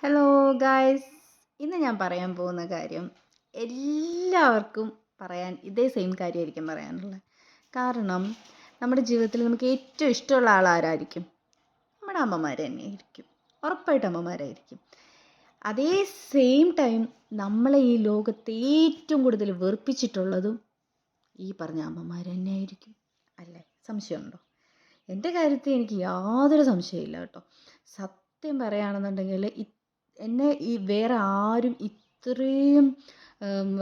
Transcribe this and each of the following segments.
Hello guys, ഇന്ന് ഞാൻ പറയാൻ പോകുന്ന കാര്യം എല്ലാവർക്കും പറയാൻ ഇതേ സെയിം കാര്യമായിരിക്കും പറയാനുള്ളത്. കാരണം നമ്മുടെ ജീവിതത്തിൽ നമുക്ക് ഏറ്റവും ഇഷ്ടമുള്ള ആൾ ആരായിരിക്കും? നമ്മുടെ അമ്മമാർ തന്നെയായിരിക്കും. ഉറപ്പായിട്ടും അമ്മമാരായിരിക്കും. അതേ സെയിം ടൈം നമ്മളെ ഈ ലോകത്തെ ഏറ്റവും കൂടുതൽ വെറുപ്പിച്ചിട്ടുള്ളതും ഈ പറഞ്ഞ അമ്മമാർ തന്നെയായിരിക്കും. അല്ലേ? സംശയമുണ്ടോ? എൻ്റെ കാര്യത്തിൽ എനിക്ക് യാതൊരു സംശയമില്ല കേട്ടോ. സത്യം പറയുകയാണെന്നുണ്ടെങ്കിൽ എന്നെ ഈ വേറെ ആരും ഇത്രയും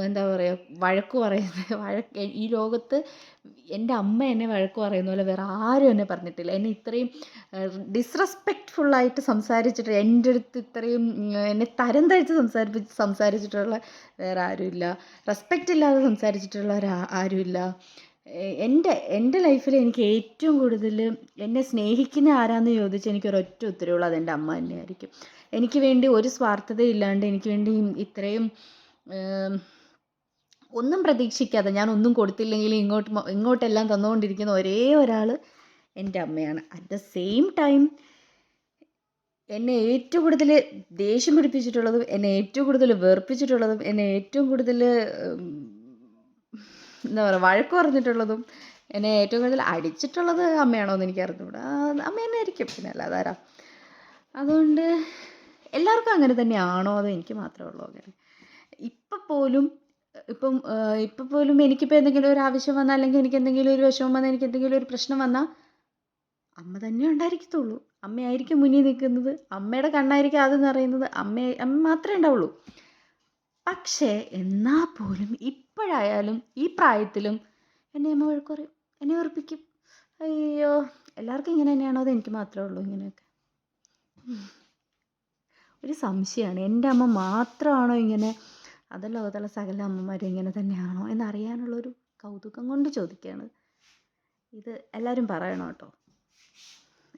എന്താ പറയുക വഴക്ക് പറയുന്നത് ഈ ലോകത്ത് എൻ്റെ അമ്മ എന്നെ വഴക്ക് പറയുന്ന പോലെ വേറെ ആരും എന്നെ പറഞ്ഞിട്ടില്ല. എന്നെ ഇത്രയും ഡിസ്റെസ്പെക്റ്റ്ഫുള്ളായിട്ട് സംസാരിച്ചിട്ട് എൻ്റെ അടുത്ത് ഇത്രയും എന്നെ തരം താഴ്ത്തി സംസാരിച്ചിട്ടുള്ള വേറെ ആരുമില്ല. റെസ്പെക്റ്റ് ഇല്ലാതെ സംസാരിച്ചിട്ടുള്ള ആരുമില്ല. എൻ്റെ ലൈഫിൽ എനിക്ക് ഏറ്റവും കൂടുതൽ എന്നെ സ്നേഹിക്കുന്ന ആരാന്ന് ചോദിച്ചാൽ എനിക്കൊരൊറ്റ ഉത്തരവുള്ളൂ, അതെൻ്റെ അമ്മ തന്നെയായിരിക്കും. എനിക്ക് വേണ്ടി ഒരു സ്വാർത്ഥതയും ഇല്ലാണ്ട് എനിക്ക് വേണ്ടി ഇത്രയും ഒന്നും പ്രതീക്ഷിക്കാതെ ഞാൻ ഒന്നും കൊടുത്തില്ലെങ്കിൽ ഇങ്ങോട്ടെല്ലാം തന്നുകൊണ്ടിരിക്കുന്ന ഒരേ ഒരാൾ എൻ്റെ അമ്മയാണ്. അറ്റ് ദ സെയിം ടൈം എന്നെ ഏറ്റവും കൂടുതൽ ദേഷ്യം പിടിപ്പിച്ചിട്ടുള്ളതും എന്നെ ഏറ്റവും കൂടുതൽ വെറുപ്പിച്ചിട്ടുള്ളതും എന്നെ ഏറ്റവും കൂടുതൽ എന്താ പറയുക വഴക്ക് പറഞ്ഞിട്ടുള്ളതും എന്നെ ഏറ്റവും കൂടുതൽ അടിച്ചിട്ടുള്ളത് അമ്മയാണോ എന്ന് എനിക്ക് അറിഞ്ഞുകൂടാ. അമ്മ തന്നെ ആയിരിക്കും, പിന്നെ അല്ലാതെ ആരാ? അതുകൊണ്ട് എല്ലാവർക്കും അങ്ങനെ തന്നെയാണോ അതോ എനിക്ക് മാത്രമേ ഉള്ളൂ അങ്ങനെ? ഇപ്പം പോലും എനിക്കിപ്പോൾ എന്തെങ്കിലും ഒരു ആവശ്യം വന്നാൽ, അല്ലെങ്കിൽ എനിക്ക് എന്തെങ്കിലും ഒരു വിഷമം വന്നാൽ, എനിക്ക് എന്തെങ്കിലും ഒരു പ്രശ്നം വന്നാൽ അമ്മ തന്നെ ഉണ്ടായിരിക്കത്തുള്ളൂ. അമ്മയായിരിക്കും മുന്നിൽ നിൽക്കുന്നത്. അമ്മയുടെ കണ്ണായിരിക്കും ആദ്യം നിറയുന്നത്. അമ്മ മാത്രമേ ഉണ്ടാവുള്ളൂ. പക്ഷേ എന്നാൽ പോലും ഇപ്പോഴായാലും ഈ പ്രായത്തിലും എന്നെ അമ്മ വഴക്ക് പറയും, എന്നെ വെറുപ്പിക്കും. അയ്യോ, എല്ലാവർക്കും ഇങ്ങനെ തന്നെയാണോ അത് എനിക്ക് മാത്രമേ ഉള്ളൂ ഇങ്ങനെയൊക്കെ? ഒരു സംശയമാണ്, എൻ്റെ അമ്മ മാത്രമാണോ ഇങ്ങനെ, അതോ ലോകത്തുള്ള സകല അമ്മമാരും ഇങ്ങനെ തന്നെയാണോ എന്നറിയാനുള്ളൊരു കൗതുകം കൊണ്ട് ചോദിക്കുകയാണ്. ഇത് എല്ലാവരും പറയണം കേട്ടോ.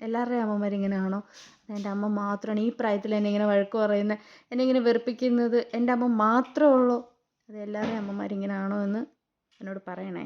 എല്ലാവരുടെയും അമ്മമാരിങ്ങനെയാണോ? എൻ്റെ അമ്മ മാത്രമാണ് ഈ പ്രായത്തിൽ എന്നെ ഇങ്ങനെ വഴക്ക് പറയുന്നത്, എന്നെ ഇങ്ങനെ വെറുപ്പിക്കുന്നത് എൻ്റെ അമ്മ മാത്രമേ ഉള്ളൂ? അത് എല്ലാവരുടെയും അമ്മമാരിങ്ങനെയാണോ എന്ന് എന്നോട് പറയണേ.